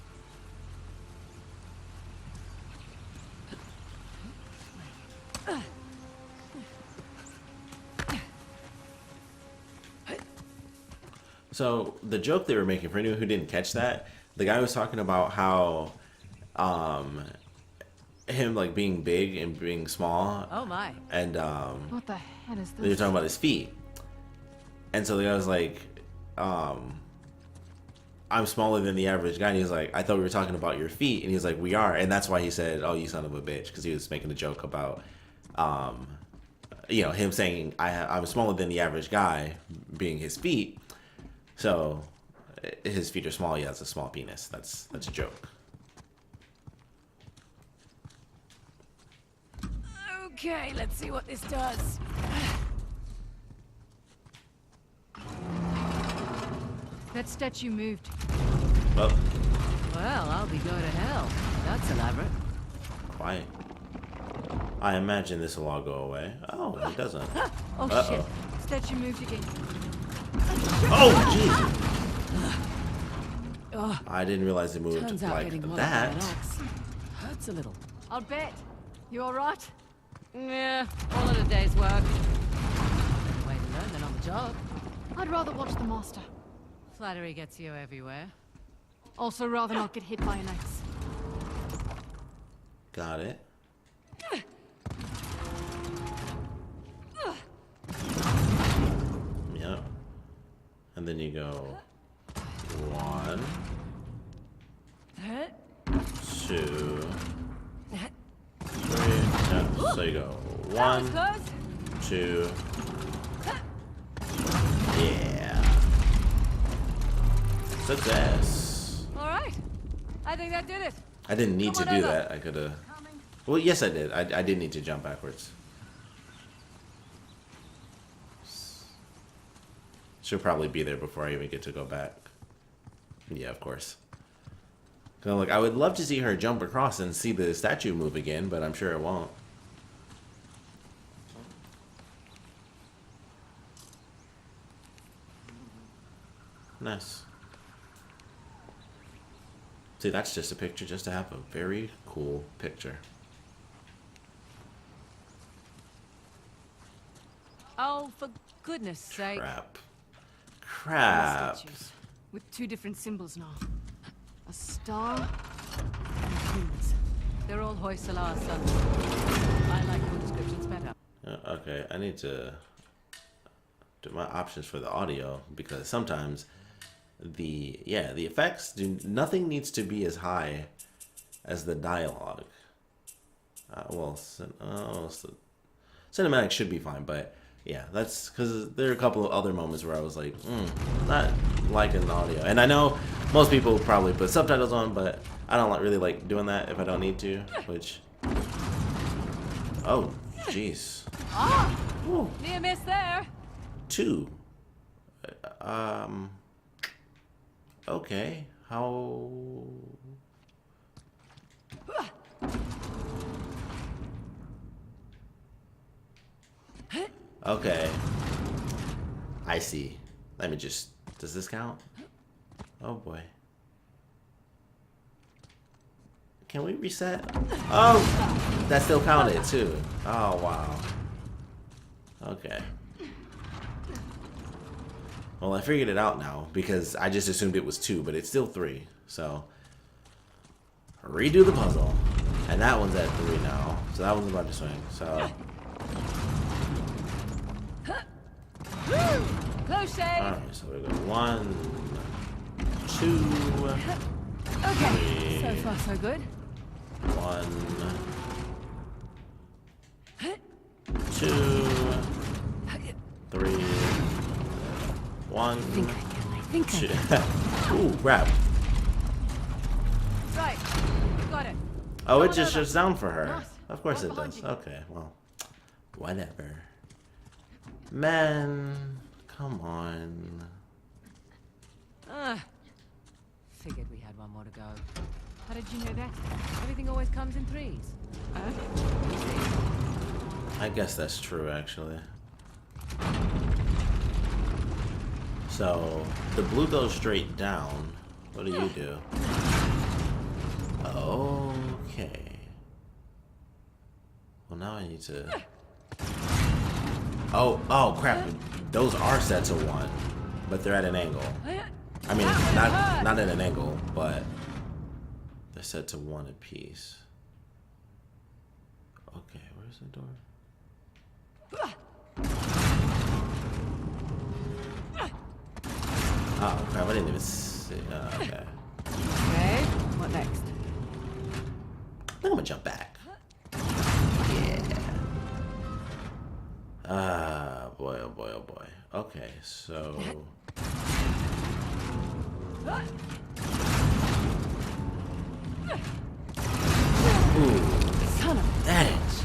So, the joke they were making, for anyone who didn't catch that, the guy was talking about how him like being big and being small. Oh my. And What the hell is they were this? talking about his feet. And so the guy was like, I'm smaller than the average guy. And he was like, I thought we were talking about your feet. And he was like, we are. And that's why he said, oh, you son of a bitch. Because he was making a joke about, you know, him saying, I'm smaller than the average guy, being his feet. So his feet are small. He has a small penis. That's a joke. Okay, let's see what this does. That statue moved. Well, Well, I'll be going to hell. That's elaborate. quiet. I imagine this will all go away. Oh, it doesn't. Oh Uh-oh. shit. Statue moved again. Oh, jeez. I didn't realize it moved Turns out like getting one that. of an axe hurts a little. I'll bet. You alright? Yeah, all in a day's work. Better way to learn than on the job. I'd rather watch the master. Flattery gets you everywhere. Also rather not get hit by an axe. Got it. Yep. And then you go 1, 2, 3. No, so you go 1, 2. Yeah. Success. Alright. I think that did it. I didn't need to Come on do over. that. I could have. Well, yes, I did. I did need to jump backwards. She'll probably be there before I even get to go back. Yeah, of course. So, like, I would love to see her jump across and see the statue move again, but I'm sure it won't. Nice. See, that's just a picture just to have a very cool picture. Oh, for goodness sake. Crap. More Crap. statues. With 2 different symbols now. A star and humans. They're all Hoysala, son. I like your descriptions better. Okay, I need to do my options for the audio because sometimes the effects nothing needs to be as high as the dialogue. Cinematic should be fine, but yeah, that's because there are a couple of other moments where I was like, not liking the audio, and I know most people probably put subtitles on, but I don't really like doing that if I don't need to. Which, oh, jeez. Near miss there. 2. Okay. How? Okay. I see. Let me just... Does this count? Oh, boy. Can we reset? Oh! That still counted, too. Oh, wow. Okay. Well, I figured it out now, because I just assumed it was 2, but it's still 3. So, redo the puzzle. And that one's at 3 now. So that one's about to swing. So... Close shave. Alright, so we go 1, 2, Okay, so 3, far so good. 1, 2, 3, 1, I think I 2. can. Ooh, grab. Right, got it. Oh, it Going just over. shuts down for her. Nice. Of course Right it behind does. you. Okay, well, whatever. Man, come on. Figured we had one more to go. How did you know that? Everything always comes in 3s. I guess that's true, actually. So, the blue goes straight down. What do you do? Okay. Well, now I need to... Oh, crap. Those are set to 1, but they're at an angle. I mean, not at an angle, but they're set to 1 apiece. Okay, where's the door? Oh, crap, I didn't even see. Okay. Okay, what next? I think I'm gonna jump back. Yeah. Boy, oh boy, oh boy. Okay, so... Ooh, Son of dang it.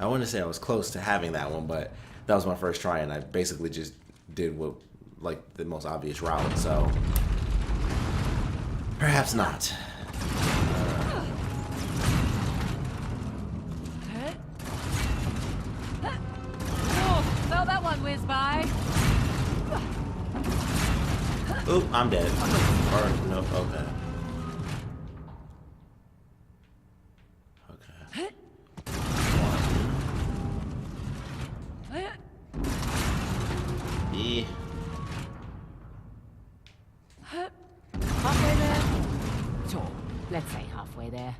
I want to say I was close to having that one, but that was my first try, and I basically just did what, like, the most obvious route, so... Perhaps not. Oop, I'm dead. Or, no, okay. Okay. E. Halfway there? Sure. Let's say halfway there.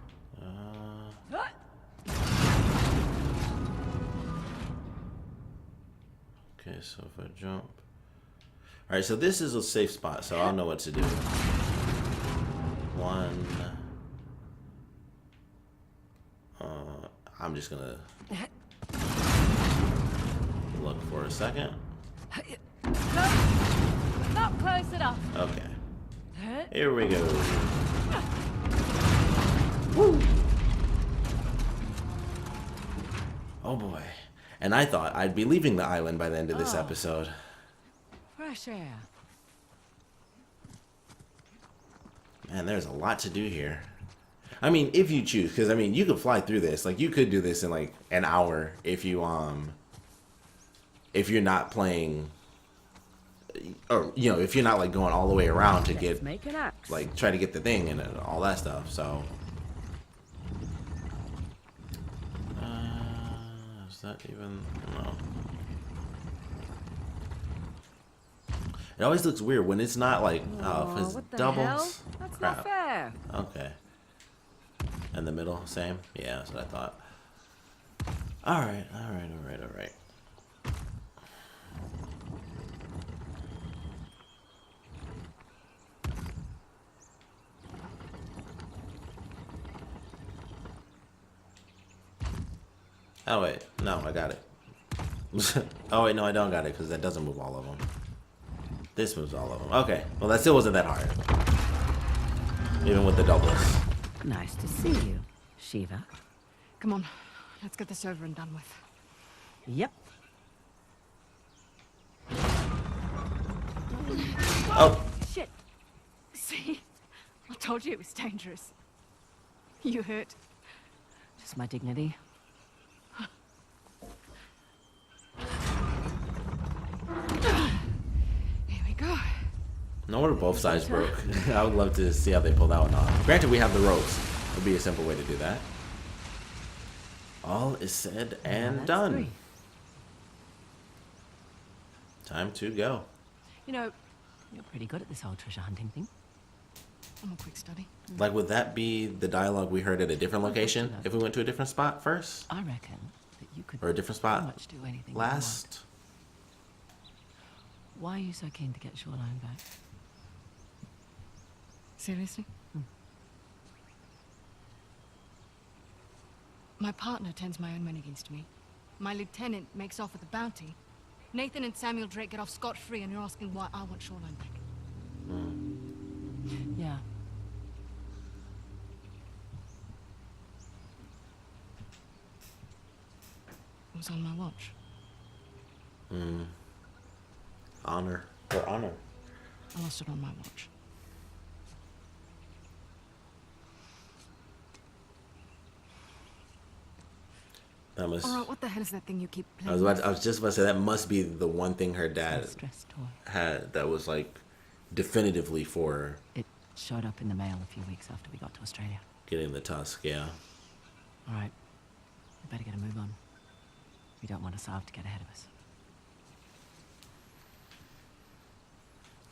Okay, so if I jump. Alright, so this is a safe spot, so I'll know what to do. One. I'm just gonna look for a second. Not close enough. Okay. Here we go. Woo! Oh boy. And I thought I'd be leaving the island by the end of this episode. Fresh air. Man, there's a lot to do here. I mean, if you choose, because I mean, you could fly through this. Like, you could do this in like an hour if you're not playing, or you know, if you're not like going all the way around to get Make an axe. like try to get the thing and all that stuff. So, is that even no? It always looks weird when it's not like if it's what the doubles. hell? That's Crap. not fair. Okay. In the middle, same? Yeah, that's what I thought. Alright. Oh wait, no, I got it. Oh wait, no, I don't got it because that doesn't move all of them. This moves all of them. Okay, well that still wasn't that hard. Even with the doubles. Nice to see you, Shiva. Come on, let's get this over and done with. Yep. Oh! Shit. See? I told you it was dangerous. You hurt. Just my dignity. Here we go. No wonder both sides broke. I would love to see how they pull that one off. Granted, we have the ropes. Would be a simple way to do that. All is said and that's done. 3. Time to go. You know, You're pretty good at this whole treasure hunting thing. I'm a quick study. Like, would that be the dialogue we heard at a different location if we went to a different spot first? I reckon that you could Or a different pretty spot much do anything you last? want. Why are you so keen to get Shoreline back? Seriously? My partner turns my own men against me. My lieutenant makes off with a bounty. Nathan and Samuel Drake get off scot-free, and you're asking why I want Shoreline back. Yeah. It was on my watch. Honor. For honor. I lost it on my watch. That must. Alright, what the hell is that thing you keep I playing? was just about to say that must be the one thing her dad Stress toy. had that was like definitively for It showed up in the mail a few weeks after we got to Australia. getting the tusk. Yeah. All right. We better get a move on. We don't want Asav to get ahead of us.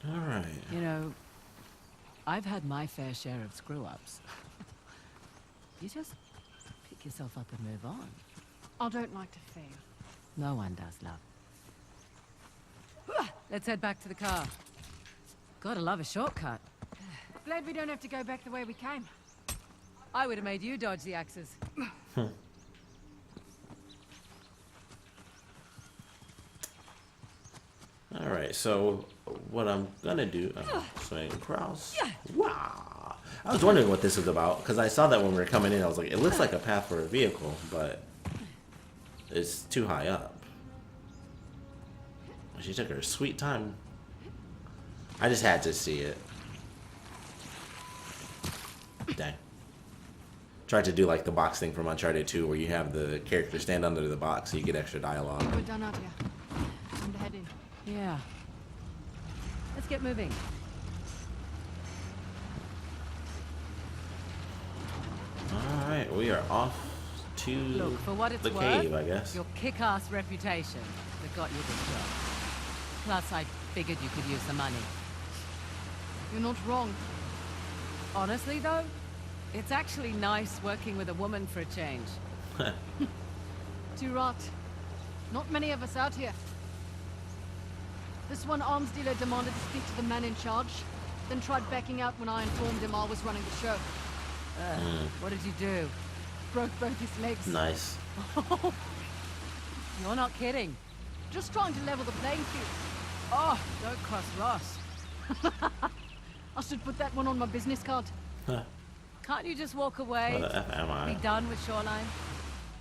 All right. You know, I've had my fair share of screw-ups. You just pick yourself up and move on. I don't like to fail. No one does, love. Let's head back to the car. Gotta love a shortcut. Glad we don't have to go back the way we came. I would have made you dodge the axes. All right. So what I'm gonna do? Swing across. Wow. I was wondering what this was about because I saw that when we were coming in. I was like, it looks like a path for a vehicle, but it's too high up. She took her sweet time. I just had to see it. Dang. Tried to do like the box thing from Uncharted 2 where you have the character stand under the box so you get extra dialogue. We're done out here. Time to head in. Yeah. Let's get moving. we are off to Look, for what it's the worth, cave, I guess. your kick-ass reputation that got you this job. Plus, I figured you could use the money. You're not wrong. Honestly, though, it's actually nice working with a woman for a change. Too right. Not many of us out here. This one arms dealer demanded to speak to the man in charge, then tried backing out when I informed him I was running the show. What did you do? Broke both his legs. Nice. You're not kidding. Just trying to level the playing field. Oh, don't cross Ross. I should put that one on my business card. Can't you just walk away? What the F am I? Be done with Shoreline?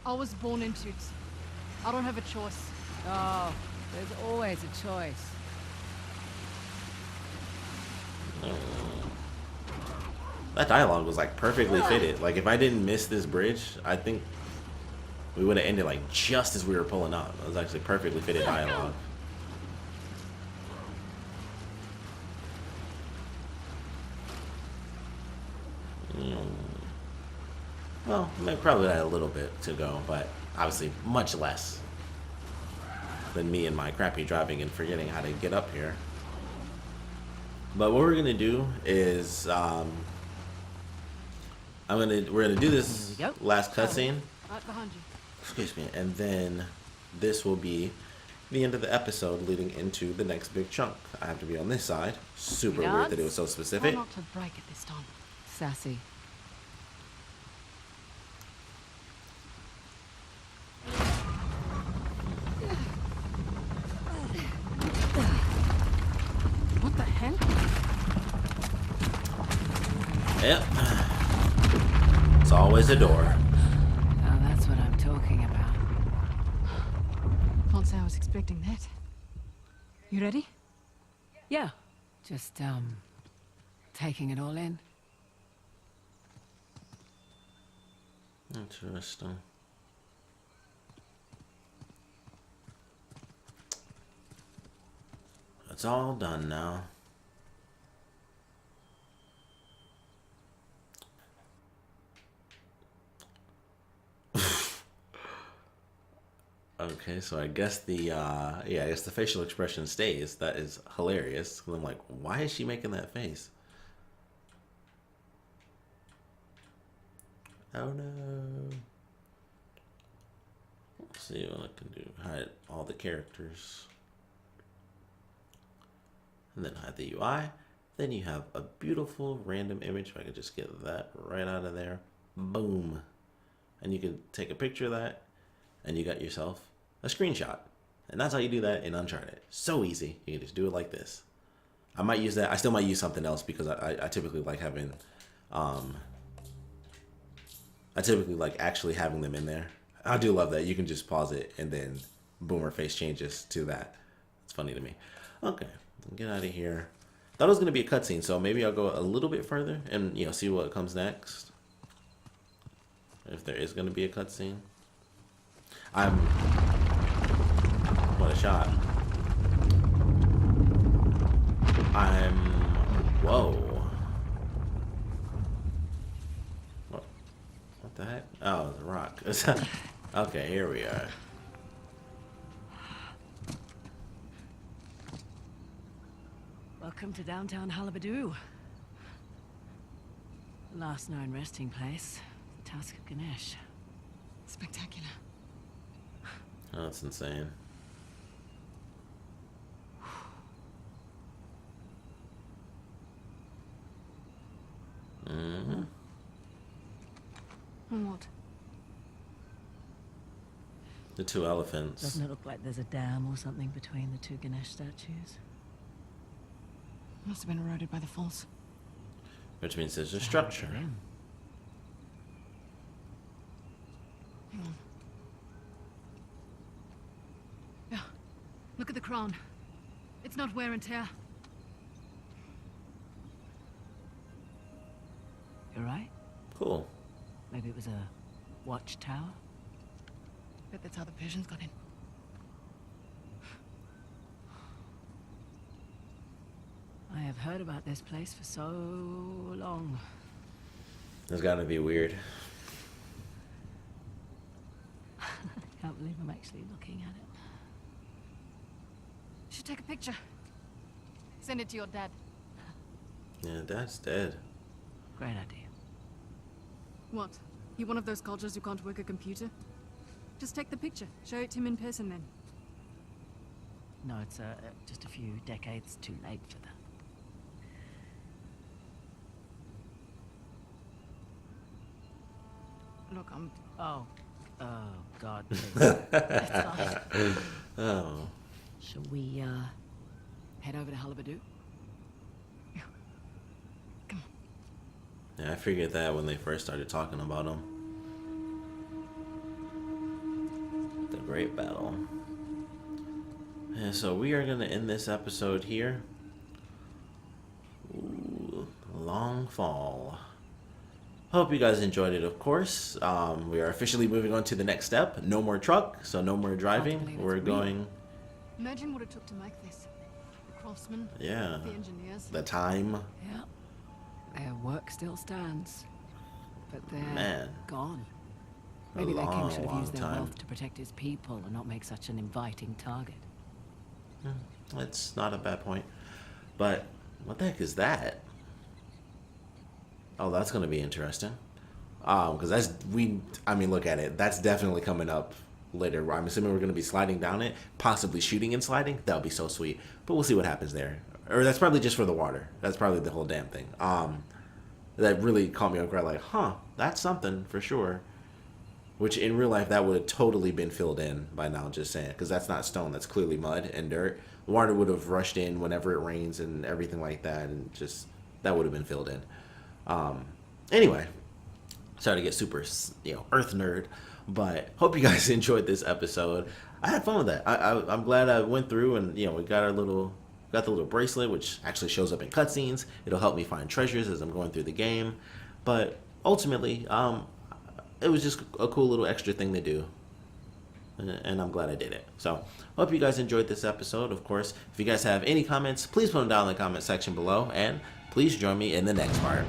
I was born into it. I don't have a choice. Oh, there's always a choice. That dialogue was like perfectly fitted. Like if I didn't miss this bridge, I think we would have ended like just as we were pulling up. It was actually perfectly fitted dialogue. Well, probably had a little bit to go, but obviously much less than me and my crappy driving and forgetting how to get up here. But what we're gonna do is we're gonna do this Here we go. last cutscene. Right behind you. Excuse me, and then this will be the end of the episode leading into the next big chunk. I have to be on this side. Super weird that it was so Try specific. not to break it this time. Sassy. What the hell? Yep. It's always a door. Now that's what I'm talking about. Can't say I was expecting that. You ready? Yeah. Just, taking it all in. Interesting. It's all done now. Okay, so I guess I guess the facial expression stays. That is hilarious. I'm like, why is she making that face? Oh no. Let's see what I can do. Hide all the characters. And then hide the UI. Then you have a beautiful random image. If I could just get that right out of there. Boom. And you can take a picture of that. And you got yourself a screenshot. And that's how you do that in Uncharted. So easy. You can just do it like this. I might use that. I still might use something else because I typically like having I typically like actually having them in there. I do love that. You can just pause it and then boom, her face changes to that. It's funny to me. Okay, get out of here. Thought it was gonna be a cutscene, so maybe I'll go a little bit further and see what comes next. If there is gonna be a cutscene. What a shot. Whoa. What the heck? Oh, the rock. Okay, here we are. Welcome to downtown Halabadu. Last known resting place, the Tusk of Ganesh. Spectacular. Oh, that's insane. Mm-hmm. And what? The two elephants. Doesn't it look like there's a dam or something between the two Ganesh statues? Must have been eroded by the falls. Which means there's a structure. Hang on. Yeah. Look at the crown. It's not wear and tear. You're right. Cool. Maybe it was a watchtower? Bet that's how the Persians got in. I have heard about this place for so long. That's gotta be weird. believe I'm actually looking at it. You should take a picture. Send it to your dad. Yeah, Dad's dead. Great idea. What? You one of those cultures who can't work a computer? Just take the picture. Show it to him in person then. No, it's just a few decades too late for that. Look, Oh, God, please. It's fine. Oh. Shall we, head over to Hullabadoo? Yeah, I figured that when they first started talking about him. The Great Battle. And so we are going to end this episode here. Ooh, long fall. Hope you guys enjoyed it, of course. We are officially moving on to the next step. No more truck, so no more driving. We're going... imagine what it took to make this. The craftsmen, Yeah. the engineers. The time. Yeah. Their work still stands. But they're Man. gone. A Maybe their king long, should have long used their time. wealth to protect his people and not make such an inviting target. That's not a bad point. But what the heck is that? Oh, that's going to be interesting. Because I mean, look at it. That's definitely coming up later. I'm assuming we're going to be sliding down it, possibly shooting and sliding. That would be so sweet. But we'll see what happens there. Or that's probably just for the water. That's probably the whole damn thing. That really caught me off guard. Like, huh, that's something for sure. Which in real life, that would have totally been filled in by now, just saying. Because that's not stone. That's clearly mud and dirt. The water would have rushed in whenever it rains and everything like that. And just, that would have been filled in. Anyway, sorry to get super, earth nerd. But hope you guys enjoyed this episode. I had fun with that. I'm glad I went through and, we got the little bracelet, which actually shows up in cutscenes. It'll help me find treasures as I'm going through the game. But ultimately, it was just a cool little extra thing to do. And I'm glad I did it. So, hope you guys enjoyed this episode. Of course, if you guys have any comments, please put them down in the comment section below. And please join me in the next part.